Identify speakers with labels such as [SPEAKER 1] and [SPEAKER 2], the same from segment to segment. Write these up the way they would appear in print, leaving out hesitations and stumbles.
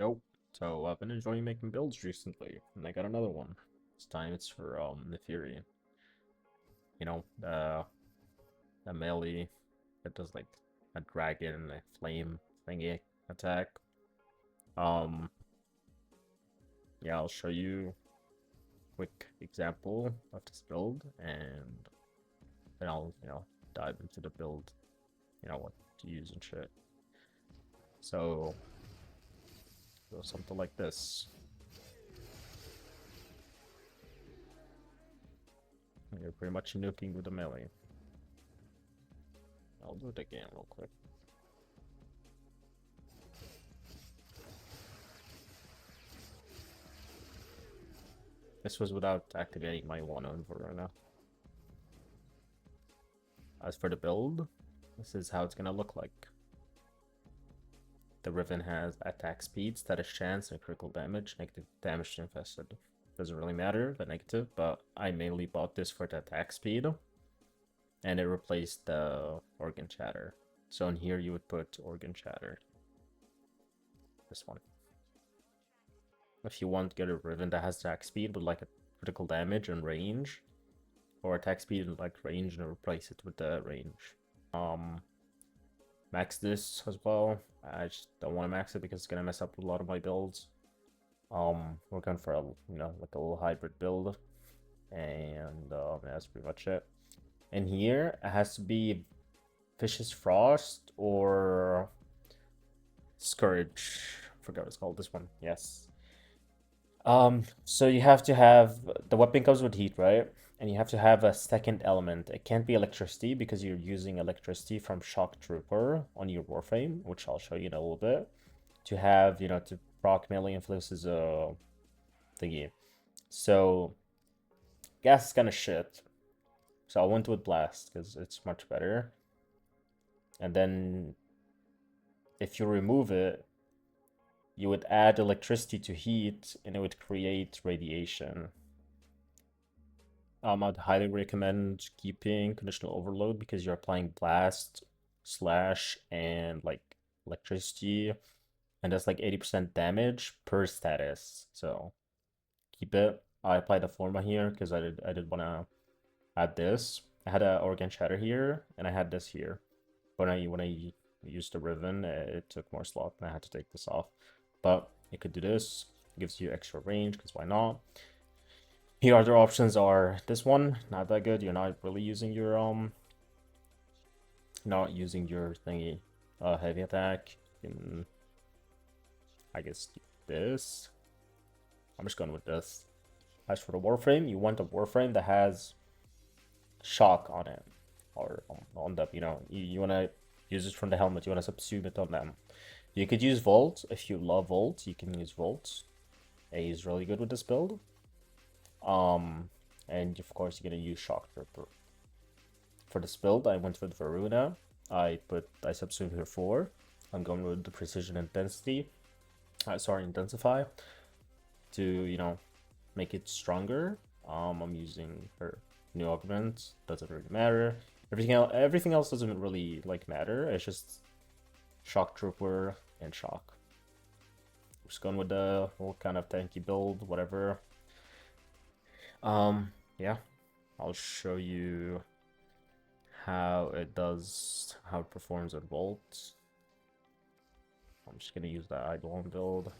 [SPEAKER 1] Yo, so I've been enjoying making builds recently, and I got another one. This time it's for Nepheri. You know, the melee that does like a dragon, a flame thingy attack. Um, yeah, I'll show you a quick example of this build, and then I'll dive into the build. What to use and shit. So, something like this. You're pretty much nuking with the melee. I'll do it again real quick. This was without activating my one on Verona. As for the build, this is how it's gonna look like. The Riven has attack speed, status chance, and critical damage, negative damage to infested. Doesn't really matter, the negative, but I mainly bought this for the attack speed. And it replaced the organ chatter. So in here you would put organ chatter. This one. If you want to get a Riven that has attack speed with like a critical damage and range, or attack speed and like range, and replace it with the range. Max this as well. I just don't want to max it because it's gonna mess up a lot of my builds. We're going for a like a little hybrid build, and that's pretty much it. And here it has to be Fish's Frost or Scourge. I forgot what it's called. This one, yes. So you have to have the weapon comes with heat, right? And you have to have a second element. It can't be electricity because you're using electricity from Shock Trooper on your Warframe, which I'll show you in a little bit. To have, to proc melee influences thingy. So gas is kind of shit. So I went with blast because it's much better. And then if you remove it, you would add electricity to heat and it would create radiation. I'd highly recommend keeping conditional overload because you're applying blast, slash, and like electricity, and that's like 80% damage per status. So keep it. I applied a forma here because I did want to add this. I had an organ shatter here and I had this here. But when I used the Riven, it took more slot and I had to take this off. But you could do this. It gives you extra range because why not? Here other options are this one, not that good. You're not really using your thingy heavy attack. You can, I guess, this. I'm just going with this. As for the Warframe, you want a Warframe that has shock on it, or on the you want to use it from the helmet. You want to subsume it on them. You could use Volt if you love Volt. You can use Volt. A is really good with this build. And of course you're gonna use Shock Trooper. For this build, I went with Varuna. I subsumed her 4. I'm going with the precision intensity. Intensify to make it stronger. I'm using her new augment. Doesn't really matter. Everything else doesn't really matter. It's just Shock Trooper and Shock. I'm just going with the whole kind of tanky build, whatever. Yeah, I'll show you how it performs at Volt. I'm just gonna use the Eidolon build.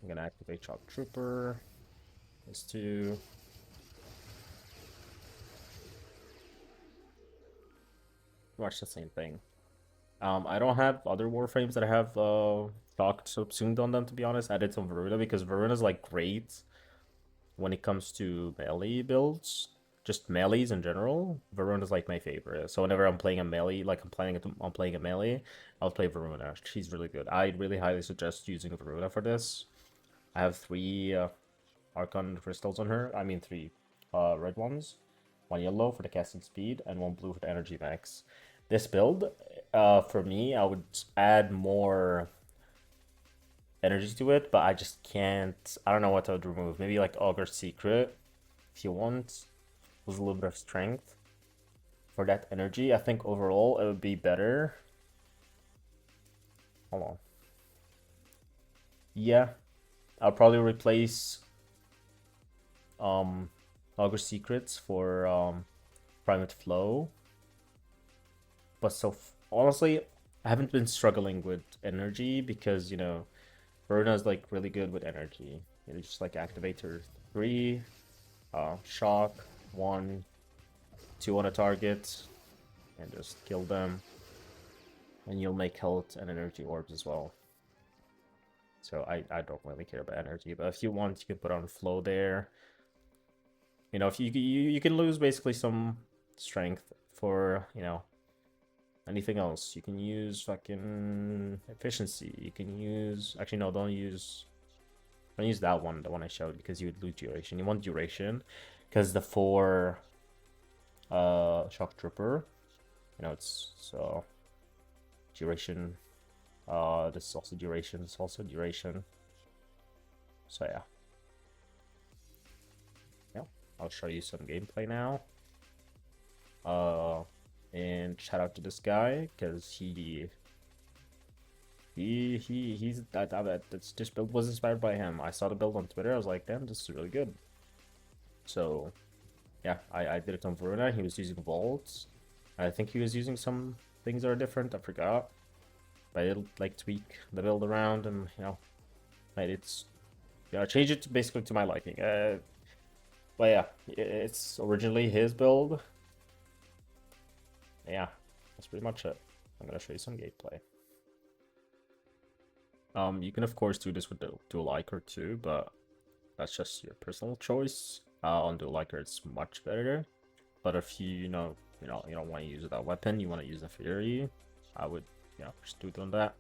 [SPEAKER 1] I'm gonna activate Shock Trooper. This too. Watch the same thing. I don't have other Warframes that have Shock subsumed on them, to be honest. I did some Varuna because Varuna's great when it comes to melee builds, just melees in general. Varuna's my favorite. So whenever I'm playing a melee, I'm playing a melee, I'll play Varuna. She's really good. I really highly suggest using Varuna for this. I have 3 Archon crystals on her. I mean 3 red ones. 1 yellow for the casting speed, and 1 blue for the energy max. This build, for me, I would add more energy to it, but I just can't. I don't know what I would remove. Maybe Augur Secret, if you want, with a little bit of strength for that energy. I think overall it would be better. Hold on. Yeah, I'll probably replace Augur Secrets for Private Flow. But honestly, I haven't been struggling with energy because, you know, Veruna's like really good with energy. You know, just like Activator 3, Shock, 1, 2 on a target, and just kill them. And you'll make health and energy orbs as well. So I don't really care about energy, but if you want, you can put on flow there. You know, if you can lose basically some strength for, you know, anything else. You can use fucking efficiency. You can use, actually no, don't use that one, the one I showed, because you would lose duration. You want duration because the 4 shock trooper, you know, it's so duration. This is also duration. It's also duration. So yeah. I'll show you some gameplay now. And shout out to this guy because he's this build was inspired by him. I saw the build on Twitter. I was like, damn, this is really good. So yeah, I did it on Veruna. He was using Vaults. I think he was using some things that are different. I forgot. But I did like tweak the build around and, you know, change it basically to my liking. But yeah, it's originally his build. Yeah, that's pretty much it. I'm gonna show you some gameplay. You can of course do this with the Dual Iker too, but that's just your personal choice. On Dual Iker it's much better. But if you know you don't want to use that weapon, you want to use a Fury, I would just do it on that.